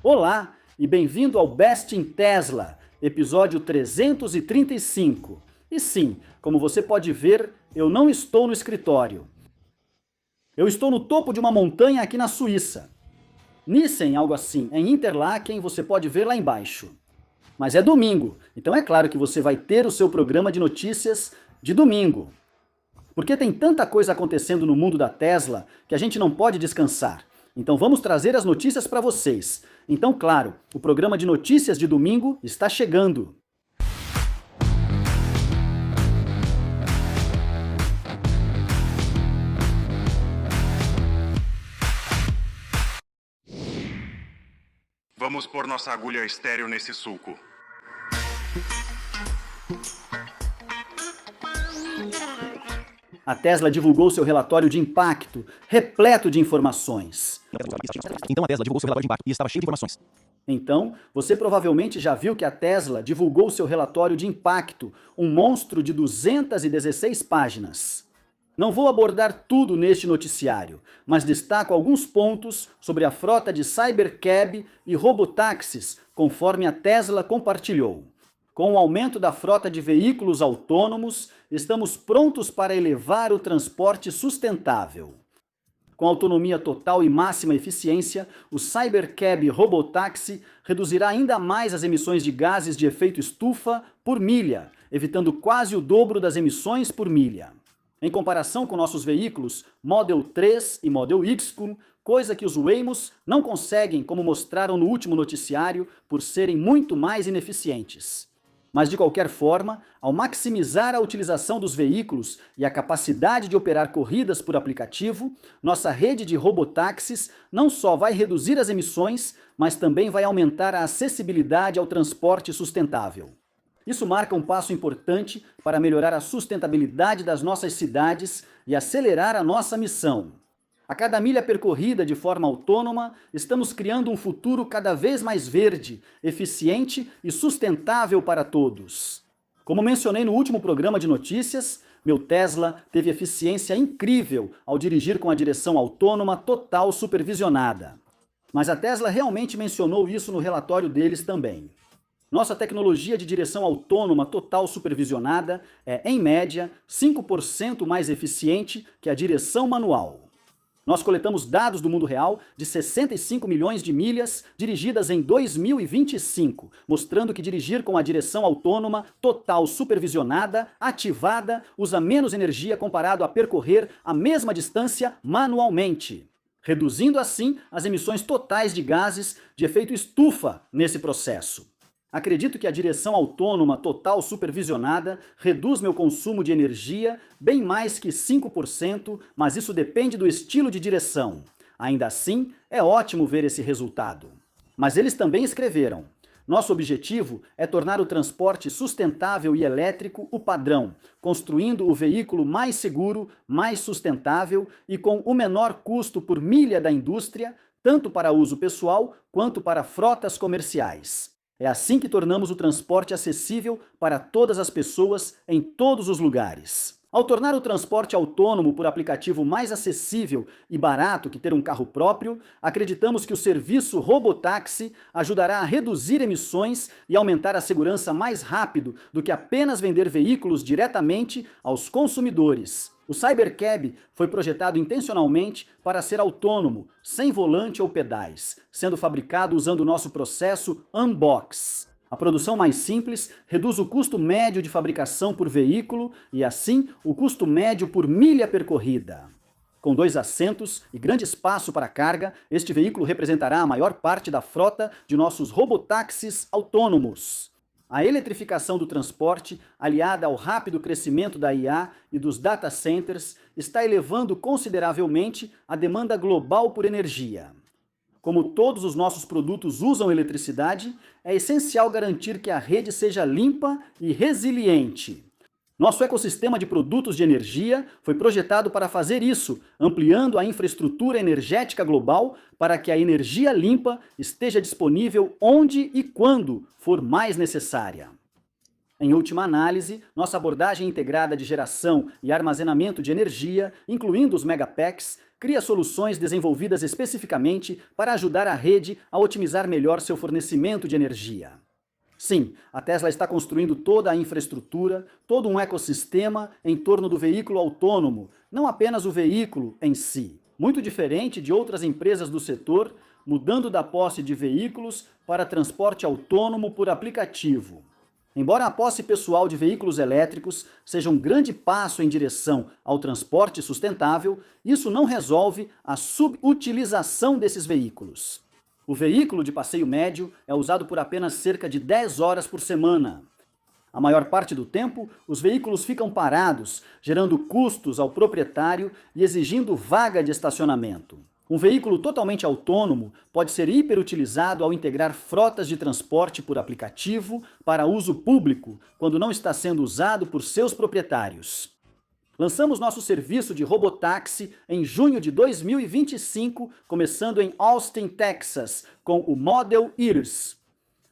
Olá e bem-vindo ao Best in Tesla, episódio 335. E sim, como você pode ver, eu não estou no escritório. Eu estou no topo de uma montanha aqui na Suíça. Nissen, algo assim, em Interlaken, você pode ver lá embaixo. Mas é domingo, então é claro que você vai ter o seu programa de notícias de domingo. Porque tem tanta coisa acontecendo no mundo da Tesla que a gente não pode descansar. Então vamos trazer as notícias para vocês. Então, claro, o programa de notícias de domingo está chegando. Vamos pôr nossa agulha estéreo nesse sulco. A Tesla divulgou seu relatório de impacto, repleto de informações. Então a Tesla divulgou seu relatório de impacto e estava cheio de informações. Então, você provavelmente já viu que a Tesla divulgou seu relatório de impacto, um monstro de 216 páginas. Não vou abordar tudo neste noticiário, mas destaco alguns pontos sobre a frota de Cybercab e robotáxis, conforme a Tesla compartilhou. Com o aumento da frota de veículos autônomos, estamos prontos para elevar o transporte sustentável. Com autonomia total e máxima eficiência, o Cybercab robotáxi reduzirá ainda mais as emissões de gases de efeito estufa por milha, evitando quase o dobro das emissões por milha. Em comparação com nossos veículos Model 3 e Model X, coisa que os Waymos não conseguem, como mostraram no último noticiário, por serem muito mais ineficientes. Mas de qualquer forma, ao maximizar a utilização dos veículos e a capacidade de operar corridas por aplicativo, nossa rede de robotáxis não só vai reduzir as emissões, mas também vai aumentar a acessibilidade ao transporte sustentável. Isso marca um passo importante para melhorar a sustentabilidade das nossas cidades e acelerar a nossa missão. A cada milha percorrida de forma autônoma, estamos criando um futuro cada vez mais verde, eficiente e sustentável para todos. Como mencionei no último programa de notícias, meu Tesla teve eficiência incrível ao dirigir com a direção autônoma total supervisionada. Mas a Tesla realmente mencionou isso no relatório deles também. Nossa tecnologia de direção autônoma total supervisionada é, em média, 5% mais eficiente que a direção manual. Nós coletamos dados do mundo real de 65 milhões de milhas dirigidas em 2025, mostrando que dirigir com a direção autônoma total supervisionada, ativada, usa menos energia comparado a percorrer a mesma distância manualmente, reduzindo assim as emissões totais de gases de efeito estufa nesse processo. Acredito que a direção autônoma total supervisionada reduz meu consumo de energia bem mais que 5%, mas isso depende do estilo de direção. Ainda assim, é ótimo ver esse resultado. Mas eles também escreveram: nosso objetivo é tornar o transporte sustentável e elétrico o padrão, construindo o veículo mais seguro, mais sustentável e com o menor custo por milha da indústria, tanto para uso pessoal quanto para frotas comerciais. É assim que tornamos o transporte acessível para todas as pessoas em todos os lugares. Ao tornar o transporte autônomo por aplicativo mais acessível e barato que ter um carro próprio, acreditamos que o serviço robotáxi ajudará a reduzir emissões e aumentar a segurança mais rápido do que apenas vender veículos diretamente aos consumidores. O Cybercab foi projetado intencionalmente para ser autônomo, sem volante ou pedais, sendo fabricado usando o nosso processo Unbox. A produção mais simples reduz o custo médio de fabricação por veículo e, assim, o custo médio por milha percorrida. Com 2 assentos e grande espaço para carga, este veículo representará a maior parte da frota de nossos robotáxis autônomos. A eletrificação do transporte, aliada ao rápido crescimento da IA e dos data centers, está elevando consideravelmente a demanda global por energia. Como todos os nossos produtos usam eletricidade, é essencial garantir que a rede seja limpa e resiliente. Nosso ecossistema de produtos de energia foi projetado para fazer isso, ampliando a infraestrutura energética global para que a energia limpa esteja disponível onde e quando for mais necessária. Em última análise, nossa abordagem integrada de geração e armazenamento de energia, incluindo os megapacks, cria soluções desenvolvidas especificamente para ajudar a rede a otimizar melhor seu fornecimento de energia. Sim, a Tesla está construindo toda a infraestrutura, todo um ecossistema em torno do veículo autônomo, não apenas o veículo em si. Muito diferente de outras empresas do setor, mudando da posse de veículos para transporte autônomo por aplicativo. Embora a posse pessoal de veículos elétricos seja um grande passo em direção ao transporte sustentável, isso não resolve a subutilização desses veículos. O veículo de passeio médio é usado por apenas cerca de 10 horas por semana. A maior parte do tempo, os veículos ficam parados, gerando custos ao proprietário e exigindo vaga de estacionamento. Um veículo totalmente autônomo pode ser hiperutilizado ao integrar frotas de transporte por aplicativo para uso público, quando não está sendo usado por seus proprietários. Lançamos nosso serviço de robotáxi em junho de 2025, começando em Austin, Texas, com o Model Years.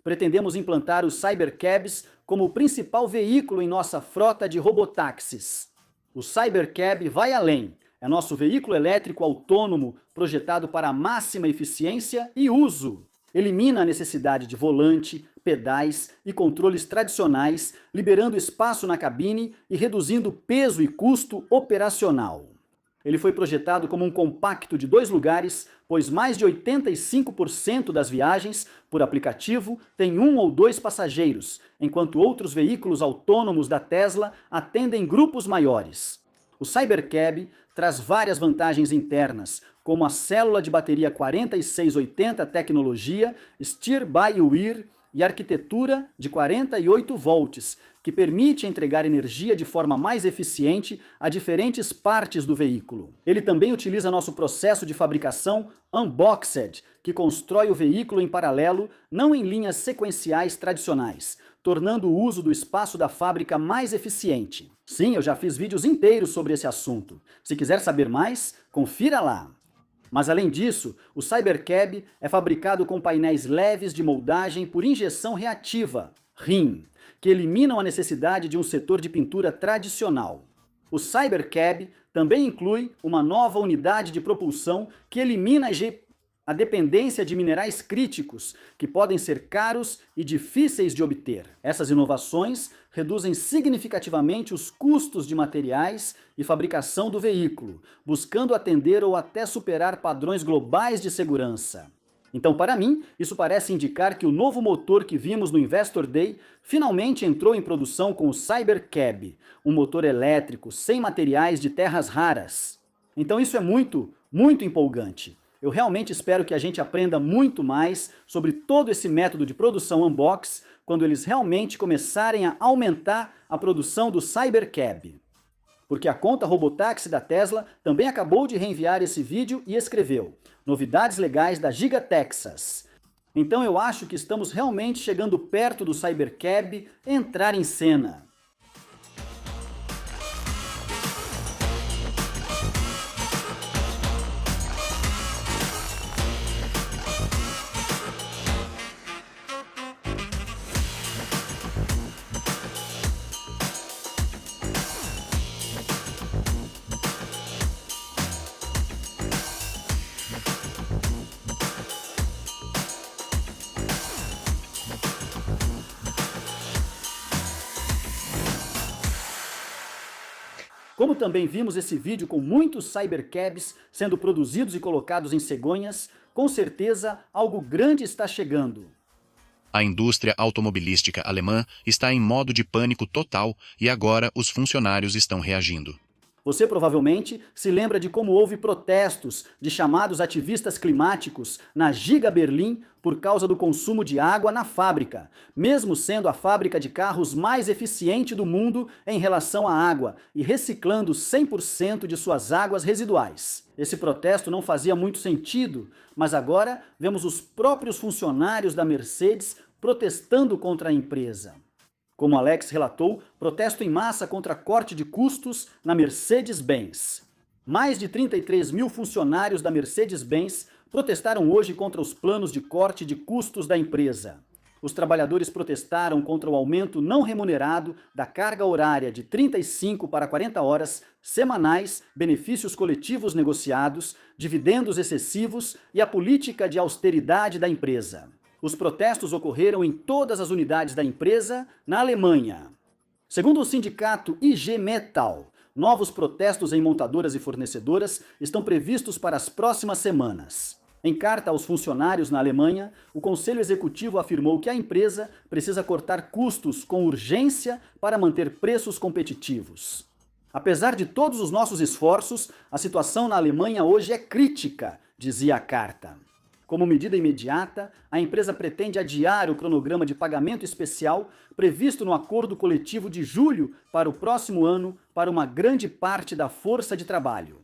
Pretendemos implantar os Cybercabs como o principal veículo em nossa frota de robotáxis. O Cybercab vai além. É nosso veículo elétrico autônomo projetado para a máxima eficiência e uso. Elimina a necessidade de volante, pedais e controles tradicionais, liberando espaço na cabine e reduzindo peso e custo operacional. Ele foi projetado como um compacto de 2 lugares, pois mais de 85% das viagens por aplicativo têm 1 ou 2 passageiros, enquanto outros veículos autônomos da Tesla atendem grupos maiores. O Cybercab traz várias vantagens internas, como a célula de bateria 4680 tecnologia Steer-by-Wire e arquitetura de 48 volts, que permite entregar energia de forma mais eficiente a diferentes partes do veículo. Ele também utiliza nosso processo de fabricação Unboxed, que constrói o veículo em paralelo, não em linhas sequenciais tradicionais, tornando o uso do espaço da fábrica mais eficiente. Sim, eu já fiz vídeos inteiros sobre esse assunto. Se quiser saber mais, confira lá. Mas além disso, o Cybercab é fabricado com painéis leves de moldagem por injeção reativa, RIN, que eliminam a necessidade de um setor de pintura tradicional. O Cybercab também inclui uma nova unidade de propulsão que elimina a dependência de minerais críticos, que podem ser caros e difíceis de obter. Essas inovações reduzem significativamente os custos de materiais e fabricação do veículo, buscando atender ou até superar padrões globais de segurança. Então, para mim, isso parece indicar que o novo motor que vimos no Investor Day finalmente entrou em produção com o Cybercab, um motor elétrico sem materiais de terras raras. Então isso é muito empolgante. Eu realmente espero que a gente aprenda muito mais sobre todo esse método de produção unbox quando eles realmente começarem a aumentar a produção do Cybercab. Porque a conta Robotáxi da Tesla também acabou de reenviar esse vídeo e escreveu: novidades legais da Giga Texas. Então eu acho que estamos realmente chegando perto do Cybercab entrar em cena. Como também vimos esse vídeo com muitos Cybercabs sendo produzidos e colocados em cegonhas, com certeza algo grande está chegando. A indústria automobilística alemã está em modo de pânico total e agora os funcionários estão reagindo. Você provavelmente se lembra de como houve protestos de chamados ativistas climáticos na Giga Berlim por causa do consumo de água na fábrica, mesmo sendo a fábrica de carros mais eficiente do mundo em relação à água e reciclando 100% de suas águas residuais. Esse protesto não fazia muito sentido, mas agora vemos os próprios funcionários da Mercedes protestando contra a empresa. Como Alex relatou, protesto em massa contra corte de custos na Mercedes-Benz. Mais de 33 mil funcionários da Mercedes-Benz protestaram hoje contra os planos de corte de custos da empresa. Os trabalhadores protestaram contra o aumento não remunerado da carga horária de 35 para 40 horas semanais, benefícios coletivos negociados, dividendos excessivos e a política de austeridade da empresa. Os protestos ocorreram em todas as unidades da empresa na Alemanha. Segundo o sindicato IG Metall, novos protestos em montadoras e fornecedoras estão previstos para as próximas semanas. Em carta aos funcionários na Alemanha, o Conselho Executivo afirmou que a empresa precisa cortar custos com urgência para manter preços competitivos. Apesar de todos os nossos esforços, a situação na Alemanha hoje é crítica, dizia a carta. Como medida imediata, a empresa pretende adiar o cronograma de pagamento especial previsto no acordo coletivo de julho para o próximo ano para uma grande parte da força de trabalho.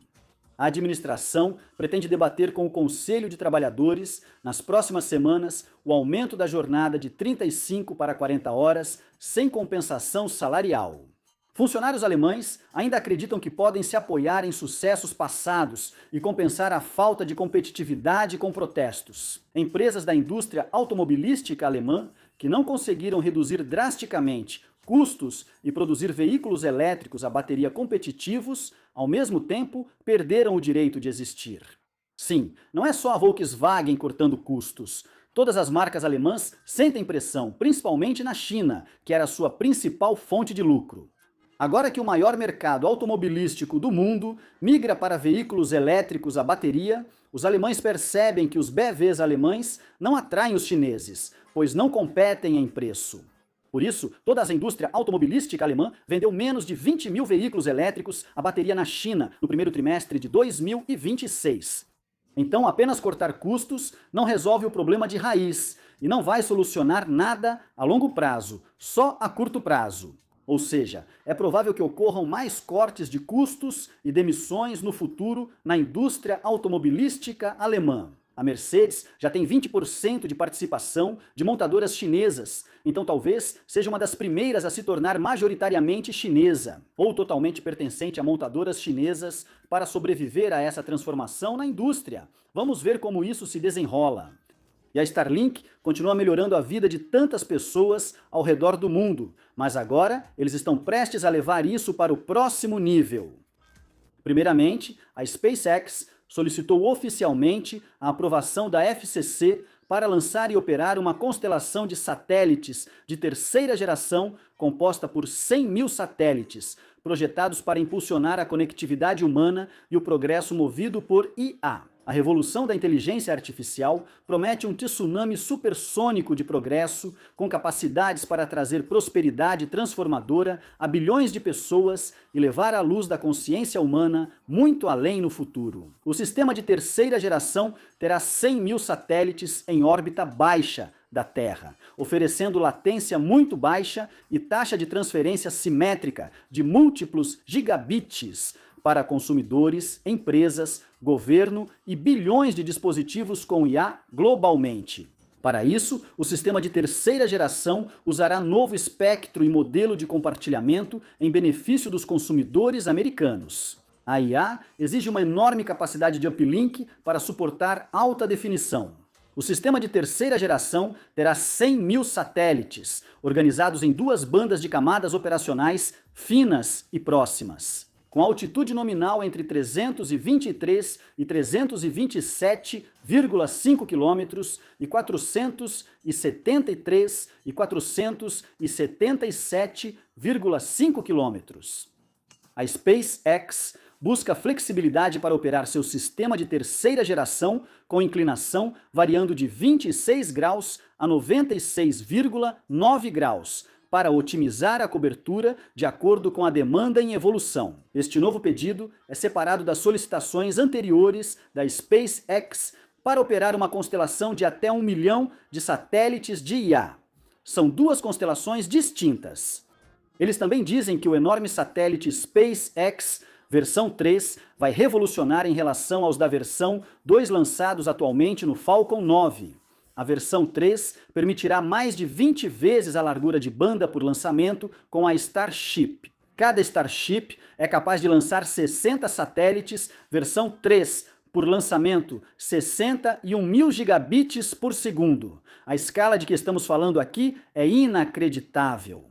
A administração pretende debater com o Conselho de Trabalhadores, nas próximas semanas, o aumento da jornada de 35 para 40 horas, sem compensação salarial. Funcionários alemães ainda acreditam que podem se apoiar em sucessos passados e compensar a falta de competitividade com protestos. Empresas da indústria automobilística alemã, que não conseguiram reduzir drasticamente custos e produzir veículos elétricos a bateria competitivos, ao mesmo tempo, perderam o direito de existir. Sim, não é só a Volkswagen cortando custos. Todas as marcas alemãs sentem pressão, principalmente na China, que era a sua principal fonte de lucro. Agora que o maior mercado automobilístico do mundo migra para veículos elétricos a bateria, os alemães percebem que os BEVs alemães não atraem os chineses, pois não competem em preço. Por isso, toda a indústria automobilística alemã vendeu menos de 20 mil veículos elétricos a bateria na China no primeiro trimestre de 2026. Então, apenas cortar custos não resolve o problema de raiz e não vai solucionar nada a longo prazo, só a curto prazo. Ou seja, é provável que ocorram mais cortes de custos e demissões no futuro na indústria automobilística alemã. A Mercedes já tem 20% de participação de montadoras chinesas, então talvez seja uma das primeiras a se tornar majoritariamente chinesa, ou totalmente pertencente a montadoras chinesas para sobreviver a essa transformação na indústria. Vamos ver como isso se desenrola. E a Starlink continua melhorando a vida de tantas pessoas ao redor do mundo, mas agora eles estão prestes a levar isso para o próximo nível. Primeiramente, a SpaceX solicitou oficialmente a aprovação da FCC para lançar e operar uma constelação de satélites de terceira geração composta por 100 mil satélites, projetados para impulsionar a conectividade humana e o progresso movido por IA. A revolução da inteligência artificial promete um tsunami supersônico de progresso, com capacidades para trazer prosperidade transformadora a bilhões de pessoas e levar a luz da consciência humana muito além no futuro. O sistema de terceira geração terá 100 mil satélites em órbita baixa da Terra, oferecendo latência muito baixa e taxa de transferência simétrica de múltiplos gigabits para consumidores, empresas, governo e bilhões de dispositivos com IA globalmente. Para isso, o sistema de terceira geração usará novo espectro e modelo de compartilhamento em benefício dos consumidores americanos. A IA exige uma enorme capacidade de uplink para suportar alta definição. O sistema de terceira geração terá 100 mil satélites, organizados em duas bandas de camadas operacionais finas e próximas, com altitude nominal entre 323 e 327,5 km e 473 e 477,5 km. A SpaceX busca flexibilidade para operar seu sistema de terceira geração com inclinação variando de 26 graus a 96,9 graus, para otimizar a cobertura de acordo com a demanda em evolução. Este novo pedido é separado das solicitações anteriores da SpaceX para operar uma constelação de até 1 milhão de satélites de IA. São duas constelações distintas. Eles também dizem que o enorme satélite SpaceX versão 3 vai revolucionar em relação aos da versão 2 lançados atualmente no Falcon 9. A versão 3 permitirá mais de 20 vezes a largura de banda por lançamento com a Starship. Cada Starship é capaz de lançar 60 satélites versão 3 Por lançamento, 61 mil gigabits por segundo. A escala de que estamos falando aqui é inacreditável.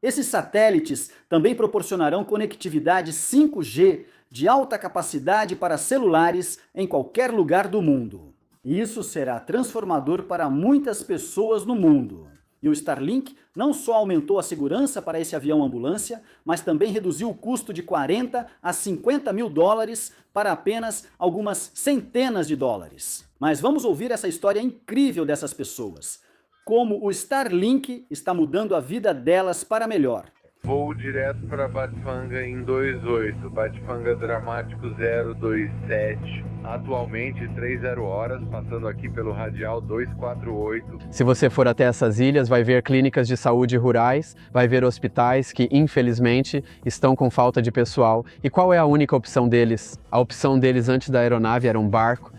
Esses satélites também proporcionarão conectividade 5G de alta capacidade para celulares em qualquer lugar do mundo. Isso será transformador para muitas pessoas no mundo. E o Starlink não só aumentou a segurança para esse avião-ambulância, mas também reduziu o custo de 40 a 50 mil dólares para apenas algumas centenas de dólares. Mas vamos ouvir essa história incrível dessas pessoas. Como o Starlink está mudando a vida delas para melhor. Voo direto para Batfanga em 28, Batfanga Dramático 027. Atualmente 30 horas, passando aqui pelo radial 248. Se você for até essas ilhas, vai ver clínicas de saúde rurais, vai ver hospitais que, infelizmente, estão com falta de pessoal. E qual é a única opção deles? A opção deles antes da aeronave era um barco.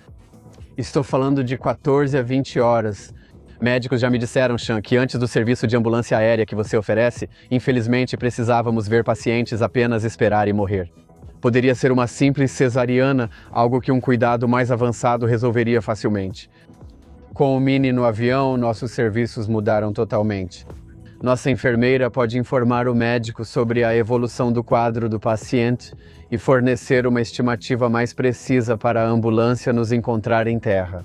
Estou falando de 14 a 20 horas. Médicos já me disseram, Sean, que antes do serviço de ambulância aérea que você oferece, infelizmente precisávamos ver pacientes apenas esperar e morrer. Poderia ser uma simples cesariana, algo que um cuidado mais avançado resolveria facilmente. Com o Mini no avião, nossos serviços mudaram totalmente. Nossa enfermeira pode informar o médico sobre a evolução do quadro do paciente e fornecer uma estimativa mais precisa para a ambulância nos encontrar em terra.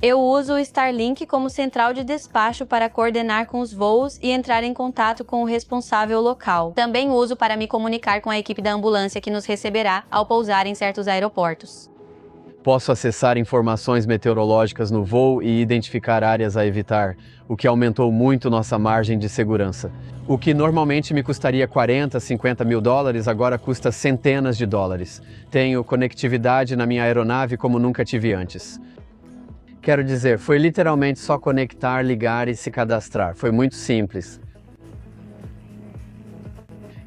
Eu uso o Starlink como central de despacho para coordenar com os voos e entrar em contato com o responsável local. Também uso para me comunicar com a equipe da ambulância que nos receberá ao pousar em certos aeroportos. Posso acessar informações meteorológicas no voo e identificar áreas a evitar, o que aumentou muito nossa margem de segurança. O que normalmente me custaria 40, 50 mil dólares, agora custa centenas de dólares. Tenho conectividade na minha aeronave como nunca tive antes. Quero dizer, foi literalmente só conectar, ligar e se cadastrar. Foi muito simples.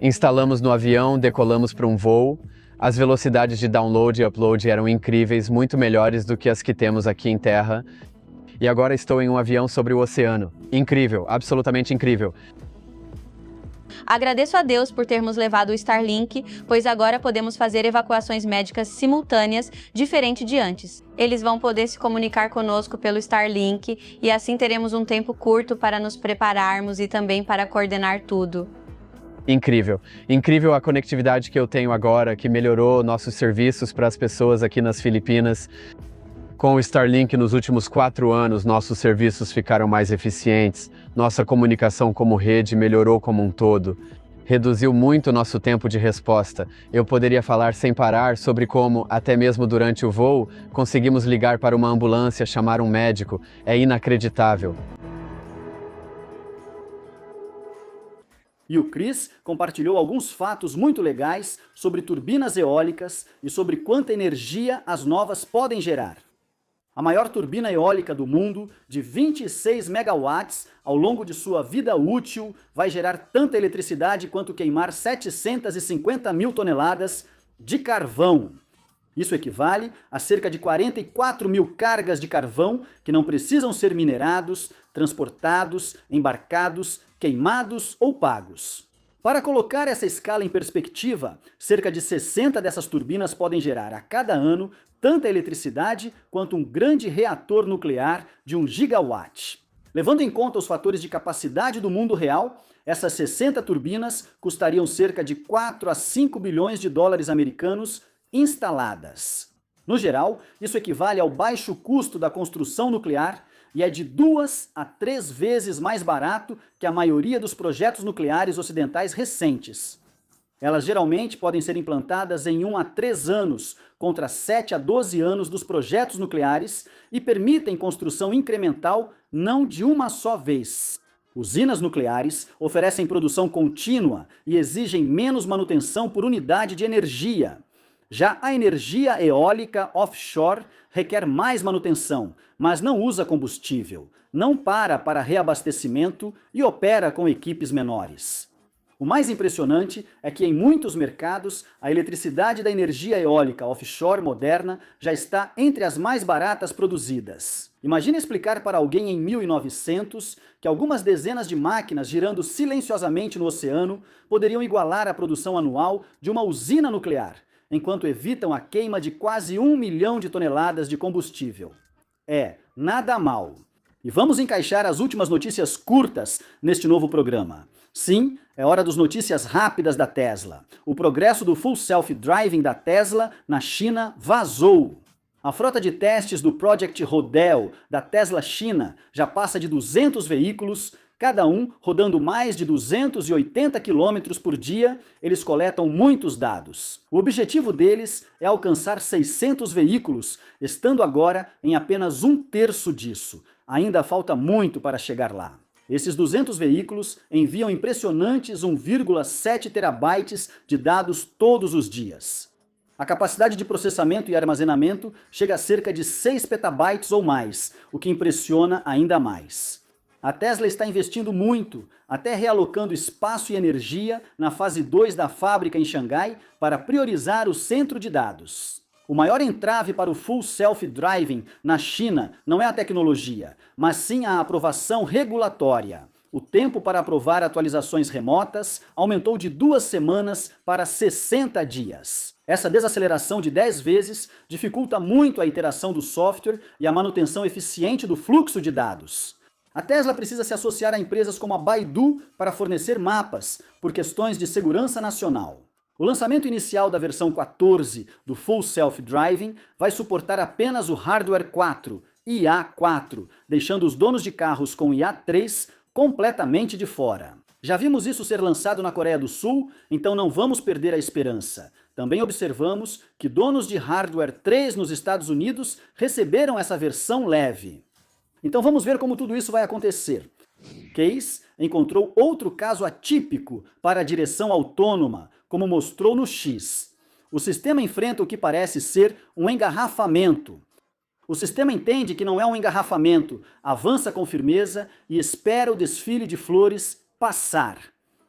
Instalamos no avião, decolamos para um voo. As velocidades de download e upload eram incríveis, muito melhores do que as que temos aqui em terra. E agora estou em um avião sobre o oceano. Incrível, absolutamente incrível. Agradeço a Deus por termos levado o Starlink, pois agora podemos fazer evacuações médicas simultâneas, diferente de antes. Eles vão poder se comunicar conosco pelo Starlink e assim teremos um tempo curto para nos prepararmos e também para coordenar tudo. Incrível. Incrível a conectividade que eu tenho agora, que melhorou nossos serviços para as pessoas aqui nas Filipinas. Com o Starlink, nos últimos 4 anos, nossos serviços ficaram mais eficientes, nossa comunicação como rede melhorou como um todo. Reduziu muito nosso tempo de resposta. Eu poderia falar sem parar sobre como, até mesmo durante o voo, conseguimos ligar para uma ambulância, chamar um médico. É inacreditável. E o Chris compartilhou alguns fatos muito legais sobre turbinas eólicas e sobre quanta energia as novas podem gerar. A maior turbina eólica do mundo, de 26 megawatts, ao longo de sua vida útil, vai gerar tanta eletricidade quanto queimar 750 mil toneladas de carvão. Isso equivale a cerca de 44 mil cargas de carvão que não precisam ser minerados, transportados, embarcados, queimados ou pagos. Para colocar essa escala em perspectiva, cerca de 60 dessas turbinas podem gerar a cada ano tanta eletricidade quanto um grande reator nuclear de 1 gigawatt. Levando em conta os fatores de capacidade do mundo real, essas 60 turbinas custariam cerca de 4 a 5 bilhões de dólares americanos instaladas. No geral, isso equivale ao baixo custo da construção nuclear e é de 2 a 3 vezes mais barato que a maioria dos projetos nucleares ocidentais recentes. Elas geralmente podem ser implantadas em 1 a 3 anos, contra 7 a 12 anos dos projetos nucleares, e permitem construção incremental não de uma só vez. Usinas nucleares oferecem produção contínua e exigem menos manutenção por unidade de energia. Já a energia eólica offshore requer mais manutenção, mas não usa combustível, não para reabastecimento e opera com equipes menores. O mais impressionante é que em muitos mercados, a eletricidade da energia eólica offshore moderna já está entre as mais baratas produzidas. Imagine explicar para alguém em 1900 que algumas dezenas de máquinas girando silenciosamente no oceano poderiam igualar a produção anual de uma usina nuclear, enquanto evitam a queima de quase 1 milhão de toneladas de combustível. Nada mal. E vamos encaixar as últimas notícias curtas neste novo programa. Sim, é hora dos notícias rápidas da Tesla. O progresso do Full Self-Driving da Tesla na China vazou. A frota de testes do Project Rodeo da Tesla China já passa de 200 veículos, cada um rodando mais de 280 km por dia. Eles coletam muitos dados. O objetivo deles é alcançar 600 veículos, estando agora em apenas 1/3 disso. Ainda falta muito para chegar lá. Esses 200 veículos enviam impressionantes 1,7 terabytes de dados todos os dias. A capacidade de processamento e armazenamento chega a cerca de 6 petabytes ou mais, o que impressiona ainda mais. A Tesla está investindo muito, até realocando espaço e energia na fase 2 da fábrica em Xangai para priorizar o centro de dados. O maior entrave para o Full Self-Driving na China não é a tecnologia, mas sim a aprovação regulatória. O tempo para aprovar atualizações remotas aumentou de 2 semanas para 60 dias. Essa desaceleração de 10 vezes dificulta muito a iteração do software e a manutenção eficiente do fluxo de dados. A Tesla precisa se associar a empresas como a Baidu para fornecer mapas, por questões de segurança nacional. O lançamento inicial da versão 14 do Full Self-Driving vai suportar apenas o hardware 4, IA4, deixando os donos de carros com IA3 completamente de fora. Já vimos isso ser lançado na Coreia do Sul, então não vamos perder a esperança. Também observamos que donos de hardware 3 nos Estados Unidos receberam essa versão leve. Então vamos ver como tudo isso vai acontecer. Case encontrou outro caso atípico para a direção autônoma, como mostrou no X. O sistema enfrenta o que parece ser um engarrafamento. O sistema entende que não é um engarrafamento, avança com firmeza e espera o desfile de flores passar.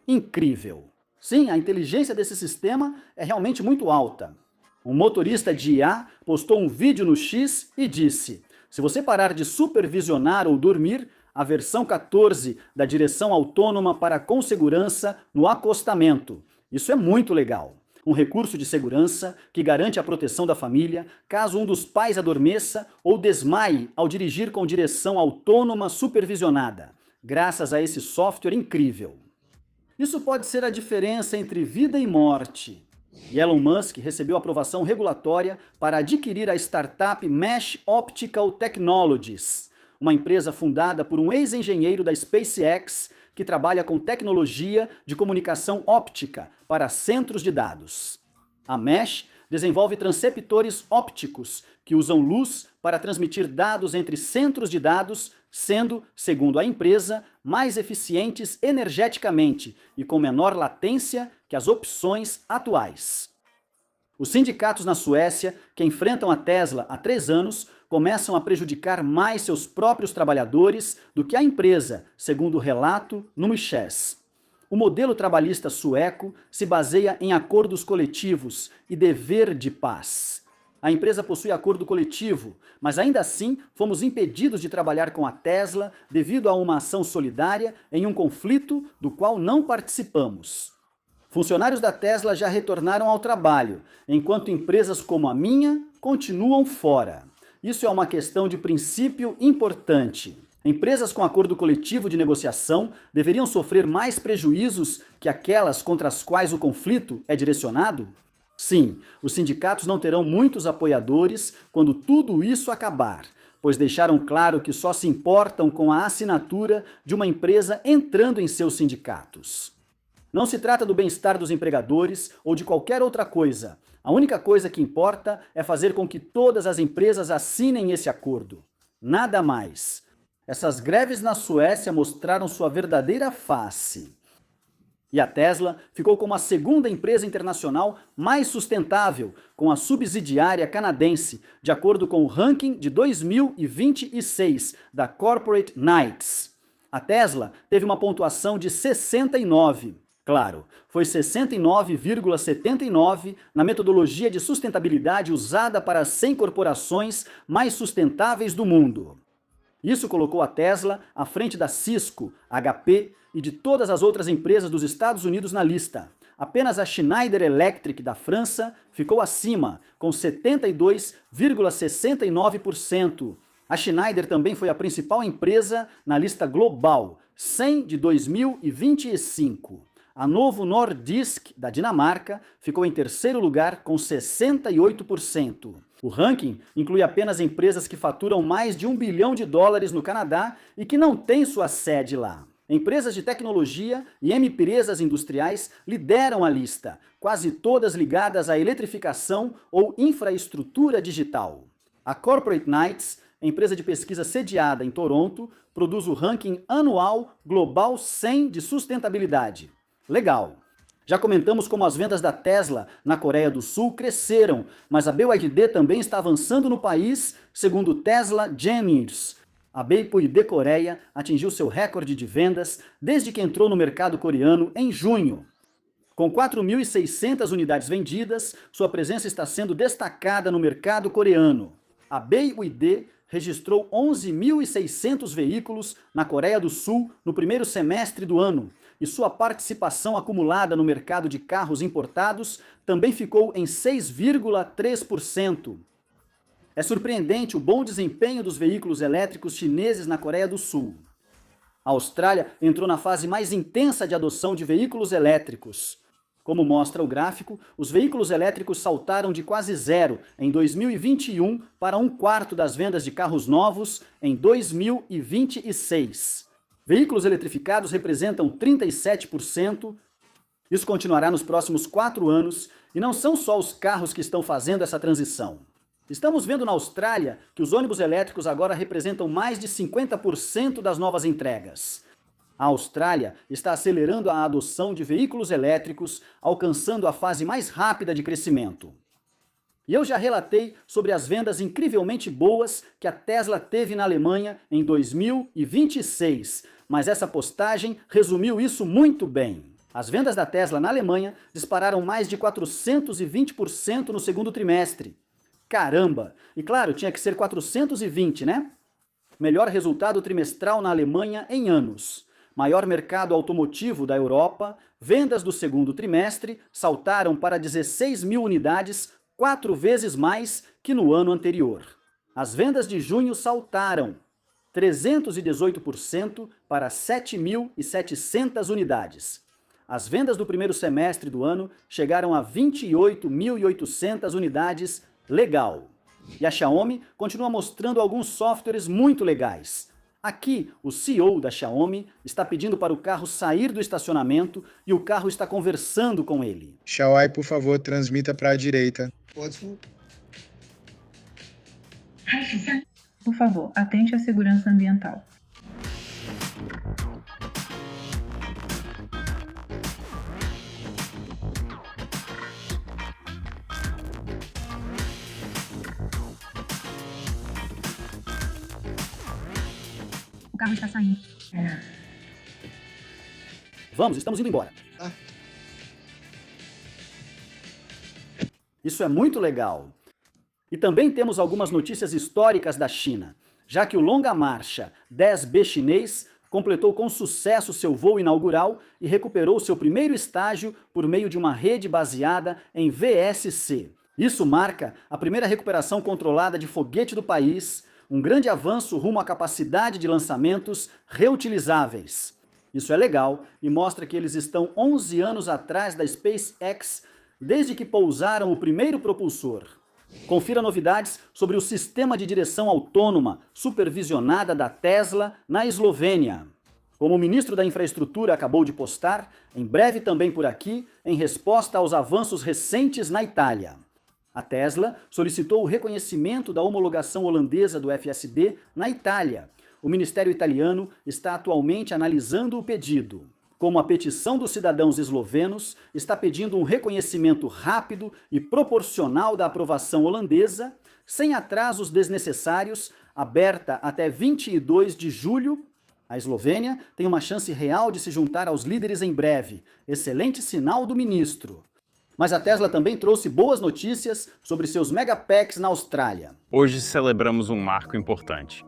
Incrível! Sim, a inteligência desse sistema é realmente muito alta. Um motorista de IA postou um vídeo no X e disse: se você parar de supervisionar ou dormir, a versão 14 da direção autônoma para com segurança no acostamento. Isso é muito legal. Um recurso de segurança que garante a proteção da família caso um dos pais adormeça ou desmaie ao dirigir com direção autônoma supervisionada, graças a esse software incrível. Isso pode ser a diferença entre vida e morte. E Elon Musk recebeu aprovação regulatória para adquirir a startup Mesh Optical Technologies, uma empresa fundada por um ex-engenheiro da SpaceX que trabalha com tecnologia de comunicação óptica para centros de dados. A Mesh desenvolve transceptores ópticos que usam luz para transmitir dados entre centros de dados, sendo, segundo a empresa, mais eficientes energeticamente e com menor latência que as opções atuais. Os sindicatos na Suécia, que enfrentam a Tesla há 3 anos, começam a prejudicar mais seus próprios trabalhadores do que a empresa, segundo o relato no Chess. O modelo trabalhista sueco se baseia em acordos coletivos e dever de paz. A empresa possui acordo coletivo, mas ainda assim fomos impedidos de trabalhar com a Tesla devido a uma ação solidária em um conflito do qual não participamos. Funcionários da Tesla já retornaram ao trabalho, enquanto empresas como a minha continuam fora. Isso é uma questão de princípio importante. Empresas com acordo coletivo de negociação deveriam sofrer mais prejuízos que aquelas contra as quais o conflito é direcionado? Sim, os sindicatos não terão muitos apoiadores quando tudo isso acabar, pois deixaram claro que só se importam com a assinatura de uma empresa entrando em seus sindicatos. Não se trata do bem-estar dos empregadores ou de qualquer outra coisa. A única coisa que importa é fazer com que todas as empresas assinem esse acordo. Nada mais. Essas greves na Suécia mostraram sua verdadeira face. E a Tesla ficou como a segunda empresa internacional mais sustentável, com a subsidiária canadense, de acordo com o ranking de 2026 da Corporate Knights. A Tesla teve uma pontuação de 69. Claro, foi 69,79 na metodologia de sustentabilidade usada para as 100 corporações mais sustentáveis do mundo. Isso colocou a Tesla à frente da Cisco, HP e de todas as outras empresas dos Estados Unidos na lista. apenas a Schneider Electric da França ficou acima, com 72,69%. A Schneider também foi a principal empresa na lista global 100 de 2025. A Novo Nordisk, da Dinamarca, ficou em terceiro lugar com 68%. O ranking inclui apenas empresas que faturam mais de $1 bilhão no Canadá e que não têm sua sede lá. Empresas de tecnologia e empresas industriais lideram a lista, quase todas ligadas à eletrificação ou infraestrutura digital. A Corporate Knights, empresa de pesquisa sediada em Toronto, produz o ranking anual Global 100 de sustentabilidade. Legal! Já comentamos como as vendas da Tesla na Coreia do Sul cresceram, mas a BYD também está avançando no país, segundo o Tesla Genesis. A BYD Coreia atingiu seu recorde de vendas desde que entrou no mercado coreano em junho. Com 4.600 unidades vendidas, sua presença está sendo destacada no mercado coreano. A BYD registrou 11.600 veículos na Coreia do Sul no primeiro semestre do ano, e sua participação acumulada no mercado de carros importados também ficou em 6,3%. É surpreendente o bom desempenho dos veículos elétricos chineses na Coreia do Sul. A Austrália entrou na fase mais intensa de adoção de veículos elétricos. Como mostra o gráfico, os veículos elétricos saltaram de quase zero em 2021 para 1/4 das vendas de carros novos em 2026. Veículos eletrificados representam 37%. Isso continuará nos próximos 4 anos, e não são só os carros que estão fazendo essa transição. Estamos vendo na Austrália que os ônibus elétricos agora representam mais de 50% das novas entregas. A Austrália está acelerando a adoção de veículos elétricos, alcançando a fase mais rápida de crescimento. E eu já relatei sobre as vendas incrivelmente boas que a Tesla teve na Alemanha em 2026, mas essa postagem resumiu isso muito bem. As vendas da Tesla na Alemanha dispararam mais de 420% no segundo trimestre. Caramba! E claro, tinha que ser 420, né? Melhor resultado trimestral na Alemanha em anos. Maior mercado automotivo da Europa, vendas do segundo trimestre saltaram para 16 mil unidades, 4 vezes mais que no ano anterior. As vendas de junho saltaram 318% para 7.700 unidades. As vendas do primeiro semestre do ano chegaram a 28.800 unidades. Legal! E a Xiaomi continua mostrando alguns softwares muito legais. Aqui, o CEO da Xiaomi está pedindo para o carro sair do estacionamento e o carro está conversando com ele. Xiaomi, por favor, transmita para a direita. Por favor, atente à segurança ambiental. O carro está saindo. Vamos, estamos indo embora. Isso é muito legal. E também temos algumas notícias históricas da China, já que o longa marcha 10B chinês completou com sucesso seu voo inaugural e recuperou seu primeiro estágio por meio de uma rede baseada em VSC. Isso marca a primeira recuperação controlada de foguete do país, um grande avanço rumo à capacidade de lançamentos reutilizáveis. Isso é legal e mostra que eles estão 11 anos atrás da SpaceX, desde que pousaram o primeiro propulsor. Confira novidades sobre o sistema de direção autônoma supervisionada da Tesla na Eslovênia. Como o ministro da Infraestrutura acabou de postar, em breve também por aqui, em resposta aos avanços recentes na Itália. A Tesla solicitou o reconhecimento da homologação holandesa do FSD na Itália. O Ministério italiano está atualmente analisando o pedido. Como a petição dos cidadãos eslovenos está pedindo um reconhecimento rápido e proporcional da aprovação holandesa, sem atrasos desnecessários, aberta até 22 de julho, a Eslovênia tem uma chance real de se juntar aos líderes em breve. Excelente sinal do ministro. Mas a Tesla também trouxe boas notícias sobre seus megapacks na Austrália. Hoje celebramos um marco importante.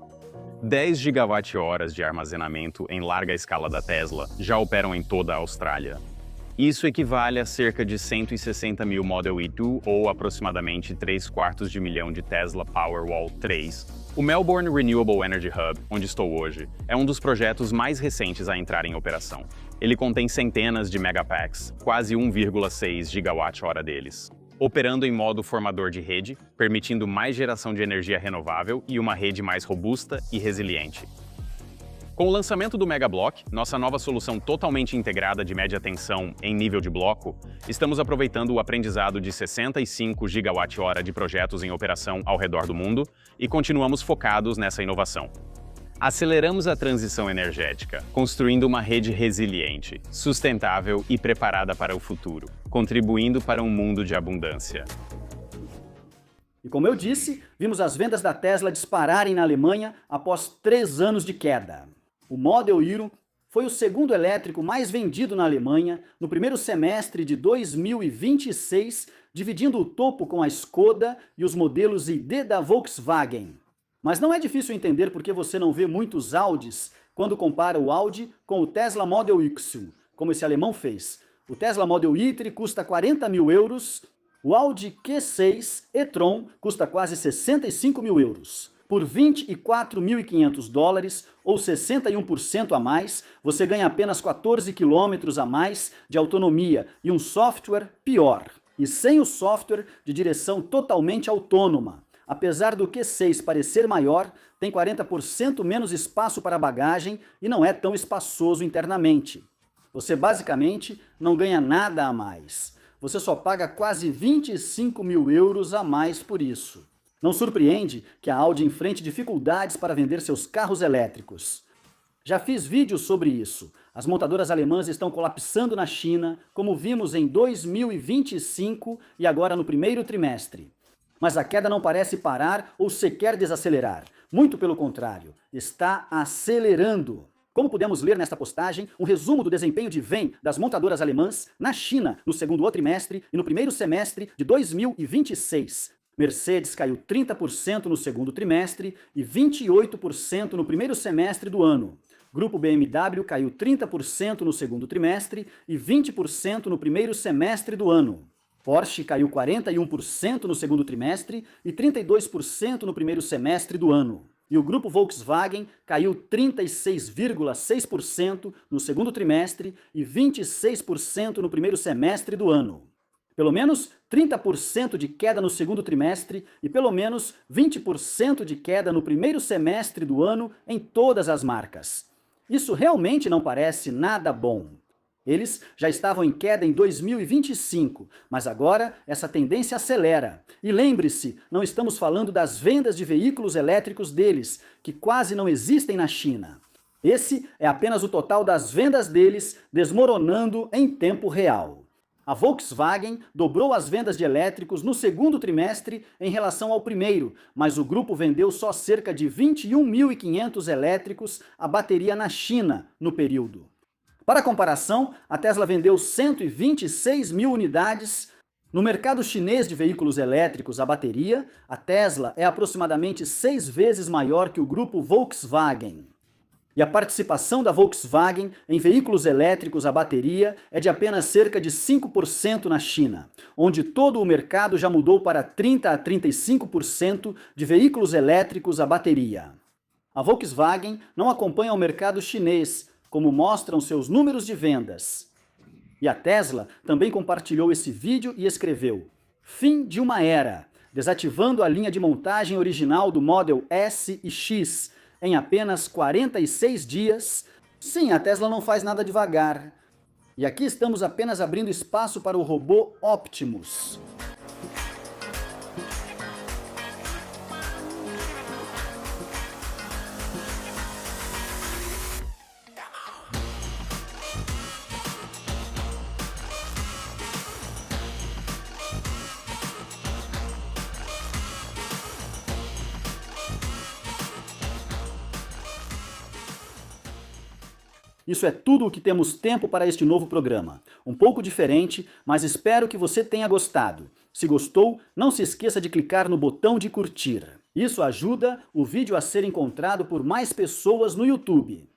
10 gigawatt-horas de armazenamento em larga escala da Tesla já operam em toda a Austrália. Isso equivale a cerca de 160 mil Model E2 ou aproximadamente 3/4 de milhão de Tesla Powerwall 3. O Melbourne Renewable Energy Hub, onde estou hoje, é um dos projetos mais recentes a entrar em operação. Ele contém centenas de megapacks, quase 1,6 gigawatt-hora deles, operando em modo formador de rede, permitindo mais geração de energia renovável e uma rede mais robusta e resiliente. Com o lançamento do Megablock, nossa nova solução totalmente integrada de média tensão em nível de bloco, estamos aproveitando o aprendizado de 65 gigawatt-hora de projetos em operação ao redor do mundo e continuamos focados nessa inovação. Aceleramos a transição energética, construindo uma rede resiliente, sustentável e preparada para o futuro, contribuindo para um mundo de abundância. E como eu disse, vimos as vendas da Tesla dispararem na Alemanha após 3 anos de queda. O Model Y foi o segundo elétrico mais vendido na Alemanha no primeiro semestre de 2026, dividindo o topo com a Skoda e os modelos ID da Volkswagen. Mas não é difícil entender por que você não vê muitos Audis quando compara o Audi com o Tesla Model Y, como esse alemão fez. O Tesla Model Y custa 40 mil euros, o Audi Q6 e-tron custa quase 65 mil euros. Por 24.500 dólares, ou 61% a mais, você ganha apenas 14 quilômetros a mais de autonomia e um software pior. E sem o software de direção totalmente autônoma. Apesar do Q6 parecer maior, tem 40% menos espaço para bagagem e não é tão espaçoso internamente. Você basicamente não ganha nada a mais. Você só paga quase 25 mil euros a mais por isso. Não surpreende que a Audi enfrente dificuldades para vender seus carros elétricos. Já fiz vídeos sobre isso. As montadoras alemãs estão colapsando na China, como vimos em 2025 e agora no primeiro trimestre. Mas a queda não parece parar ou sequer desacelerar. Muito pelo contrário, está acelerando. Como pudemos ler nesta postagem, um resumo do desempenho de VEM das montadoras alemãs na China no segundo trimestre e no primeiro semestre de 2026. Mercedes caiu 30% no segundo trimestre e 28% no primeiro semestre do ano. Grupo BMW caiu 30% no segundo trimestre e 20% no primeiro semestre do ano. Porsche caiu 41% no segundo trimestre e 32% no primeiro semestre do ano. E o grupo Volkswagen caiu 36,6% no segundo trimestre e 26% no primeiro semestre do ano. Pelo menos 30% de queda no segundo trimestre e pelo menos 20% de queda no primeiro semestre do ano em todas as marcas. Isso realmente não parece nada bom. Eles já estavam em queda em 2025, mas agora essa tendência acelera. E lembre-se, não estamos falando das vendas de veículos elétricos deles, que quase não existem na China. Esse é apenas o total das vendas deles desmoronando em tempo real. A Volkswagen dobrou as vendas de elétricos no segundo trimestre em relação ao primeiro, mas o grupo vendeu só cerca de 21.500 elétricos a bateria na China no período. Para comparação, a Tesla vendeu 126 mil unidades. No mercado chinês de veículos elétricos a bateria, a Tesla é aproximadamente 6 vezes maior que o grupo Volkswagen. E a participação da Volkswagen em veículos elétricos a bateria é de apenas cerca de 5% na China, onde todo o mercado já mudou para 30 a 35% de veículos elétricos a bateria. A Volkswagen não acompanha o mercado chinês, como mostram seus números de vendas. E a Tesla também compartilhou esse vídeo e escreveu: "Fim de uma era, desativando a linha de montagem original do Model S e X, em apenas 46 dias. Sim, a Tesla não faz nada devagar. E aqui estamos apenas abrindo espaço para o robô Optimus." Isso é tudo o que temos tempo para este novo programa. Um pouco diferente, mas espero que você tenha gostado. Se gostou, não se esqueça de clicar no botão de curtir. Isso ajuda o vídeo a ser encontrado por mais pessoas no YouTube.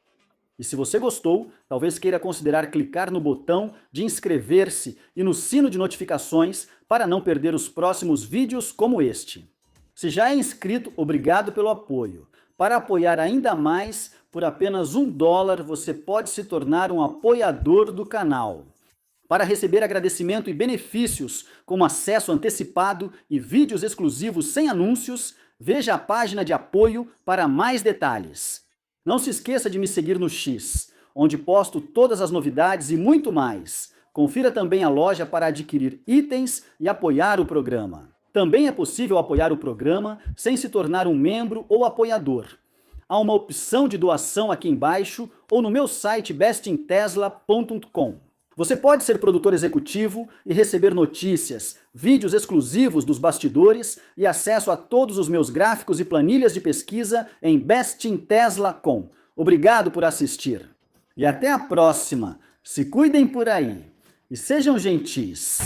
E se você gostou, talvez queira considerar clicar no botão de inscrever-se e no sino de notificações para não perder os próximos vídeos como este. Se já é inscrito, obrigado pelo apoio. Para apoiar ainda mais, por apenas $1, você pode se tornar um apoiador do canal. Para receber agradecimento e benefícios, como acesso antecipado e vídeos exclusivos sem anúncios, veja a página de apoio para mais detalhes. Não se esqueça de me seguir no X, onde posto todas as novidades e muito mais. Confira também a loja para adquirir itens e apoiar o programa. Também é possível apoiar o programa sem se tornar um membro ou apoiador. Há uma opção de doação aqui embaixo ou no meu site bestintesla.com. Você pode ser produtor executivo e receber notícias, vídeos exclusivos dos bastidores e acesso a todos os meus gráficos e planilhas de pesquisa em bestintesla.com. Obrigado por assistir. E até a próxima. Se cuidem por aí e sejam gentis.